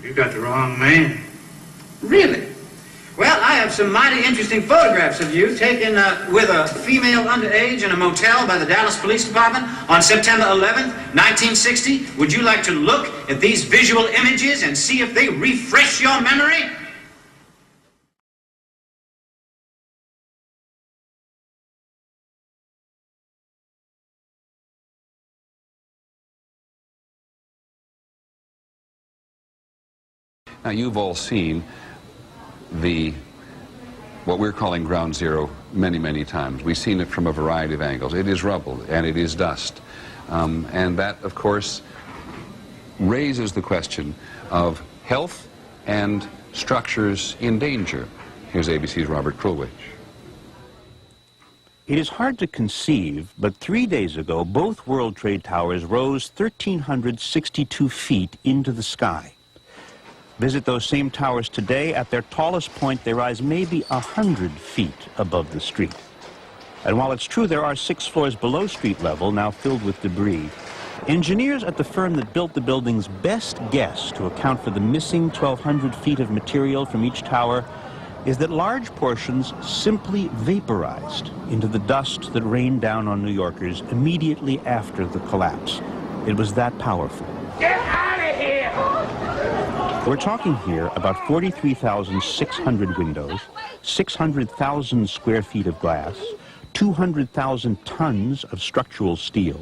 You got the wrong man. Really? Well, I have some mighty interesting photographs of you taken with a female underage in a motel by the Dallas Police Department on September 11th, 1960. Would you like to look at these visual images and see if they refresh your memory? Now, you've all seen what we're calling ground zero many, many times. We've seen it from a variety of angles. It is rubble and it is dust. And that, of course, raises the question of health and structures in danger. Here's ABC's Robert Krulwich. It is hard to conceive, but 3 days ago, both World Trade Towers rose 1,362 feet into the sky. Visit those same towers today. At their tallest point, they rise maybe 100 feet above the street. And while it's true there are 6 floors below street level, now filled with debris, engineers at the firm that built the building's best guess to account for the missing 1,200 feet of material from each tower is that large portions simply vaporized into the dust that rained down on New Yorkers immediately after the collapse. It was that powerful. Get out of here! We're talking here about 43,600 windows, 600,000 square feet of glass, 200,000 tons of structural steel,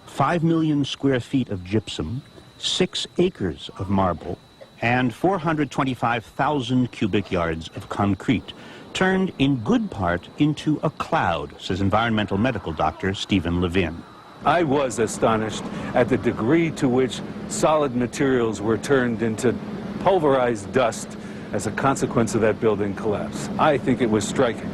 5 million square feet of gypsum, 6 acres of marble, and 425,000 cubic yards of concrete, turned in good part into a cloud, says environmental medical doctor Stephen Levin. I was astonished at the degree to which solid materials were turned into pulverized dust as a consequence of that building collapse. I think it was striking.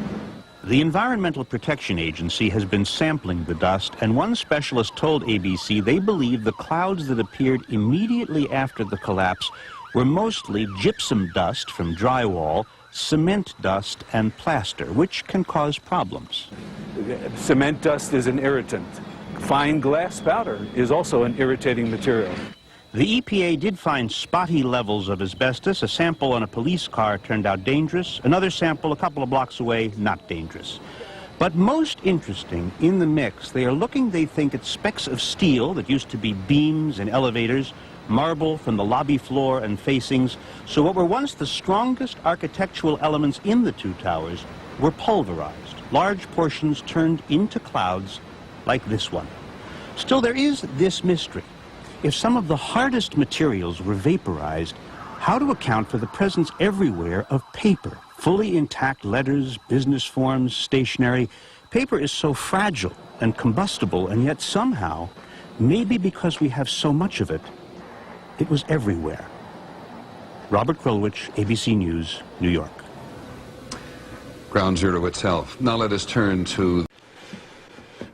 The Environmental Protection Agency has been sampling the dust, and one specialist told ABC they believe the clouds that appeared immediately after the collapse were mostly gypsum dust from drywall, cement dust, and plaster, which can cause problems. Cement dust is an irritant. Fine glass powder is also an irritating material. The EPA did find spotty levels of asbestos. A sample on a police car turned out dangerous. Another sample a couple of blocks away, not dangerous. But most interesting in the mix, they are looking, they think, at specks of steel that used to be beams and elevators, marble from the lobby floor and facings. So what were once the strongest architectural elements in the 2 towers were pulverized, large portions turned into clouds like this one. Still, there is this mystery. If some of the hardest materials were vaporized, how to account for the presence everywhere of paper, fully intact letters, business forms, stationery. Paper is so fragile and combustible, and yet somehow, maybe because we have so much of it, it was everywhere. Robert Krulwich, ABC News, New York. Ground zero itself. Now let us turn to...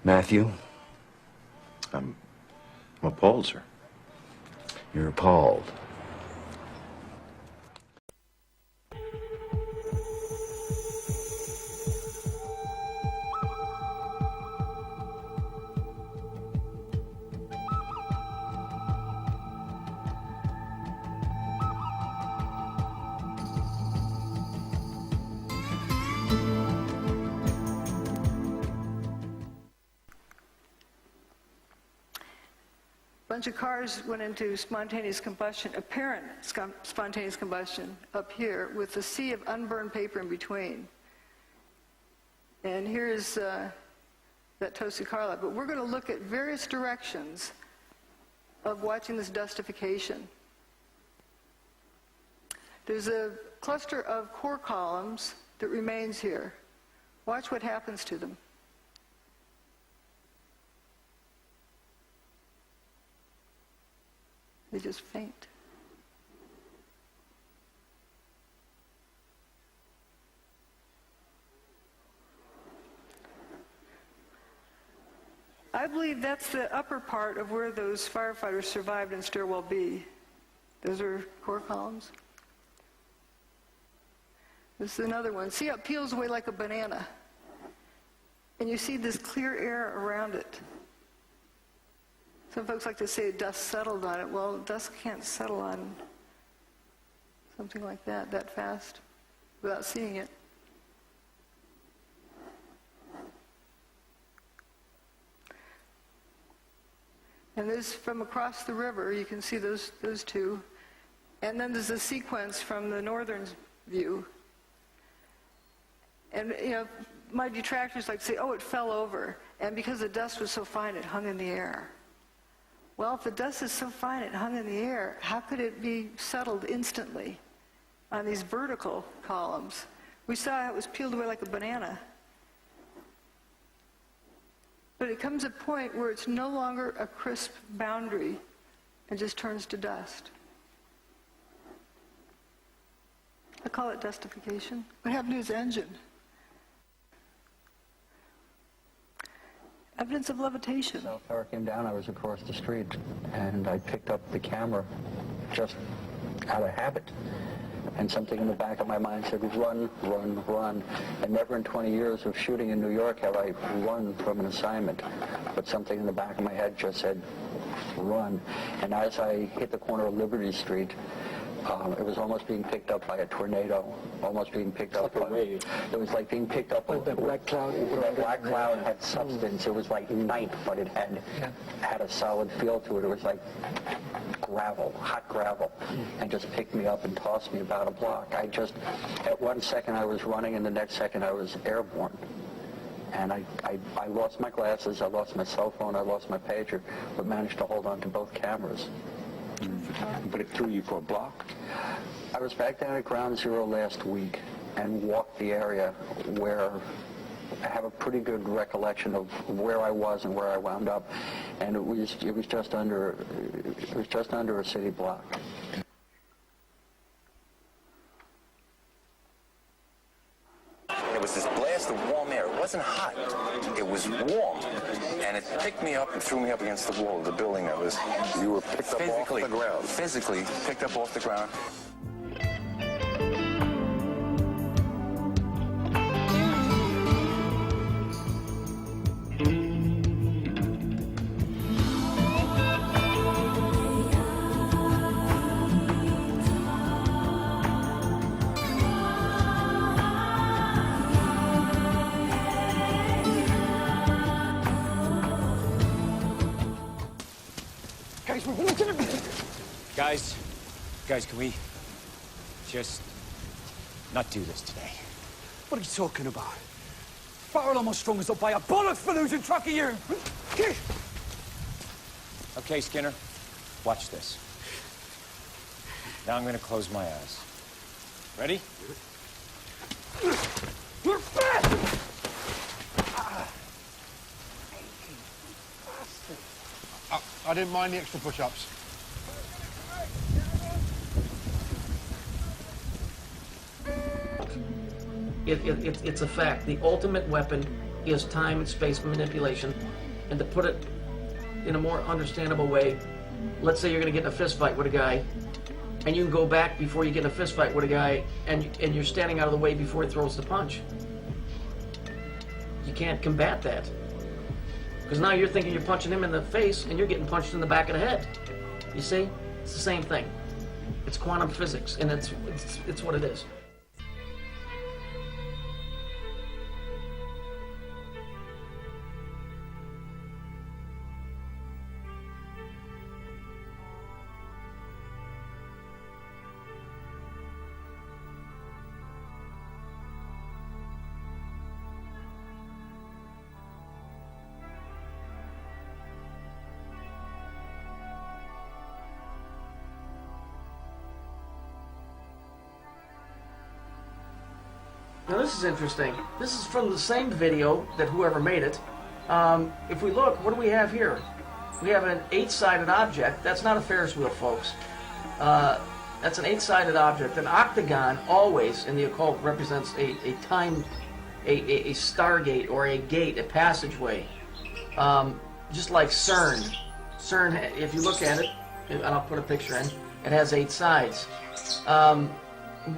Matthew, I'm appalled, sir. You're appalled. A bunch of cars went into spontaneous combustion, apparent spontaneous combustion up here with a sea of unburned paper in between. And here's that toasted car lot. But we're going to look at various directions of watching this dustification. There's a cluster of core columns that remains here. Watch what happens to them. They just faint. I believe that's the upper part of where those firefighters survived in Stairwell B. Those are core columns. This is another one. See how it peels away like a banana. and you see this clear air around it. Some folks like to say dust settled on it. Well, dust can't settle on something like that fast without seeing it. And there's from across the river, you can see those two. And then there's a sequence from the northern view. And, you know, my detractors like to say, oh, it fell over. And because the dust was so fine, it hung in the air. Well, if the dust is so fine it hung in the air, how could it be settled instantly on these vertical columns? We saw it was peeled away like a banana. But it comes a point where it's no longer a crisp boundary and just turns to dust. I call it dustification. What happened to his engine? Evidence of levitation. So the tower came down, I was across the street, and I picked up the camera just out of habit. And something in the back of my mind said, run, run, run. And never in 20 years of shooting in New York have I run from an assignment. But something in the back of my head just said, run. And as I hit the corner of Liberty Street, it was almost being picked up by a tornado, almost being picked up by a wave. It was like being picked up by the black cloud. That black cloud had substance. It was like night, but it had a solid feel to it. It was like gravel, hot gravel, and just picked me up and tossed me about a block. At one second I was running, and the next second I was airborne. And I lost my glasses, I lost my cell phone, I lost my pager, but managed to hold on to both cameras. But it threw you for a block? I was back down at Ground Zero last week and walked the area where I have a pretty good recollection of where I was and where I wound up, and it was just under a city block. It was this blast of warm air. It wasn't hot. It was warm. And it picked me up and threw me up against the wall of the building that was... You were picked up off the ground. Physically picked up off the ground. Guys, can we just not do this today? What are you talking about? Farrell almost strung us up by a bullet for losing track of you. Okay, Skinner, watch this. Now I'm going to close my eyes. Ready? You're fat! I didn't mind the extra push-ups. It's a fact. The ultimate weapon is time and space manipulation. And to put it in a more understandable way, let's say you're going to get in a fist fight with a guy, and you can go back before you get in a fist fight with a guy, and you're standing out of the way before he throws the punch. You can't combat that. Because now you're thinking you're punching him in the face, and you're getting punched in the back of the head. You see? It's the same thing. It's quantum physics, and it's what it is. Now this is interesting. This is from the same video that whoever made it. If we look, what do we have here? We have an 8-sided object. That's not a Ferris wheel, folks. That's an 8-sided object. An octagon always in the occult represents a stargate or a gate, a passageway. Just like CERN. CERN, if you look at it, and I'll put a picture in, it has 8 sides.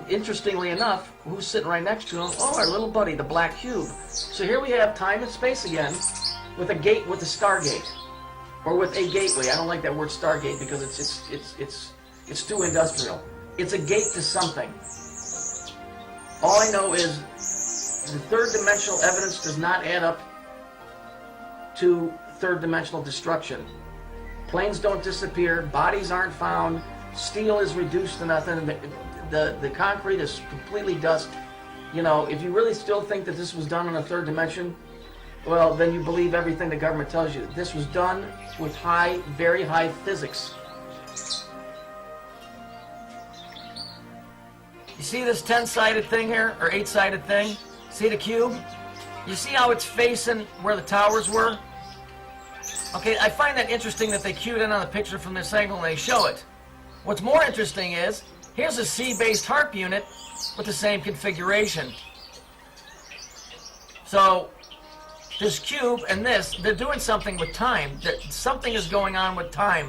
interestingly enough, who's sitting right next to him? Oh, our little buddy, the black cube. So here we have time and space again, with a gate, with a Stargate, or with a gateway. I don't like that word Stargate because it's too industrial. It's a gate to something. All I know is the third dimensional evidence does not add up to third dimensional destruction. Planes don't disappear, bodies aren't found, steel is reduced to nothing, the concrete is completely dust. You know, if you really still think that this was done in a third dimension, well, then you believe everything the government tells you. This was done with very high physics. You see this 10-sided thing here, or 8-sided thing? See the cube? You see how it's facing where the towers were? Okay, I find that interesting that they cued in on the picture from this angle and they show it. What's more interesting is, here's a sea-based HARP unit with the same configuration. So, this cube and this, they're doing something with time. Something is going on with time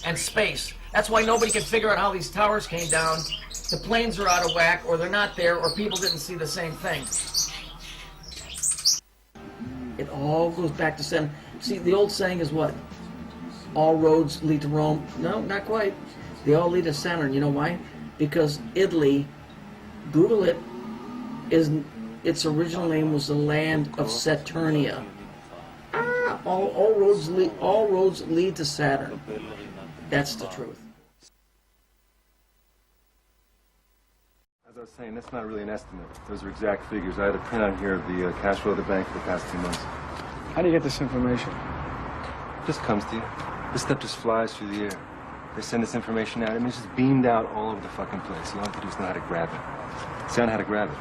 and space. That's why nobody can figure out how these towers came down. The planes are out of whack, or they're not there, or people didn't see the same thing. It all goes back to Saturn. See, the old saying is what? All roads lead to Rome. No, not quite. They all lead to Saturn. You know why? Because Italy, Google it, its original name was the land of Saturnia. All roads lead to Saturn. That's the truth. As I was saying, that's not really an estimate. Those are exact figures. I had a printout here of the cash flow of the bank for the past 2 months. How do you get this information? It just comes to you. This stuff just flies through the air. They send this information out. I mean, it's just beamed out all over the fucking place. You all have to do is know how to grab it. See how to grab it.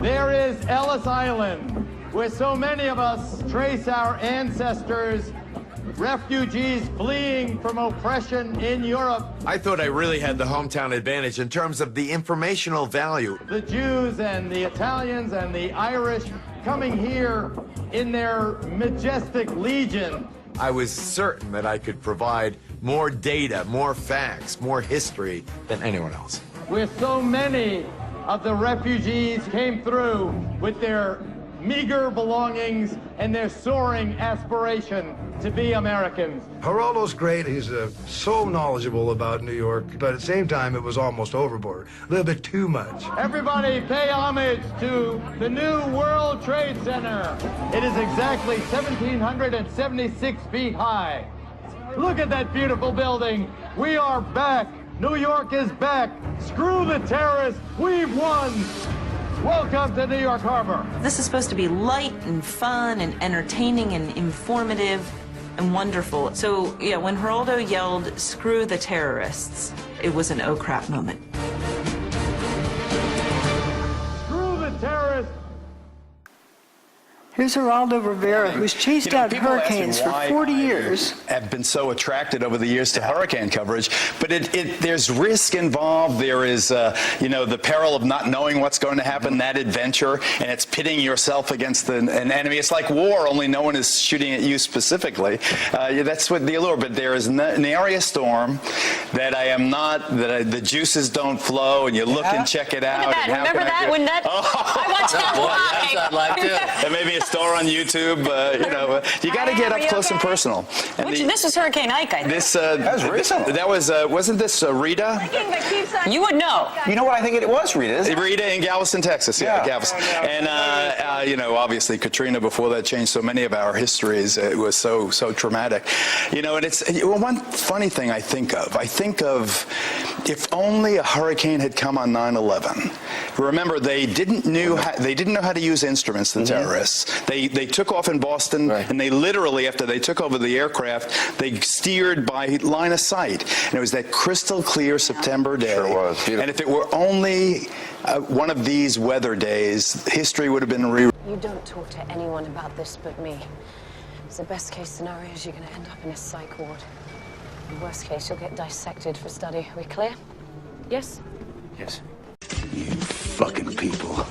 There is Ellis Island, where so many of us trace our ancestors, refugees fleeing from oppression in Europe. I thought I really had the hometown advantage in terms of the informational value. The Jews and the Italians and the Irish coming here in their majestic legion. I was certain that I could provide more data, more facts, more history than anyone else. Where so many of the refugees came through with their meager belongings and their soaring aspiration to be Americans. Geraldo's great. He's so knowledgeable about New York, but at the same time, it was almost overboard. A little bit too much. Everybody pay homage to the new World Trade Center. It is exactly 1,776 feet high. Look at that beautiful building. We are back. New York is back. Screw the terrorists. We've won. Welcome to New York Harbor. This is supposed to be light and fun and entertaining and informative and wonderful. So, yeah, when Geraldo yelled, "Screw the terrorists," it was an oh crap moment. Screw the terrorists. Here's Geraldo Rivera, who's chased out hurricanes for 40 years. Have been so attracted over the years to hurricane coverage, but there's risk involved. There is, the peril of not knowing what's going to happen, that adventure, and it's pitting yourself against an enemy. It's like war, only no one is shooting at you specifically. That's what the allure. But there is an area storm that the juices don't flow, and you look and check it out. Look at that. Remember that? I watched that live. And maybe a star on YouTube. You got to get up close and personal. And This was Hurricane Ike, I think. That was recent. That was wasn't this Rita? You would know. You know what I think it was, Rita? Rita in Galveston, Texas. Yeah, Galveston. And obviously Katrina before that changed so many of our histories. It was so traumatic. And it's one funny thing I think of if only a hurricane had come on 9/11. Remember, they didn't know how to use instruments, the terrorists. They took off in Boston, and they literally, after they took over the aircraft, they steered by line of sight. And it was that crystal clear September day. Sure was. Beautiful. And if it were only one of these weather days, history would have been rewritten. You don't talk to anyone about this but me. So the best case scenario is you're going to end up in a psych ward. In the worst case, you'll get dissected for study. Are we clear? Yes? Yes. You fucking people.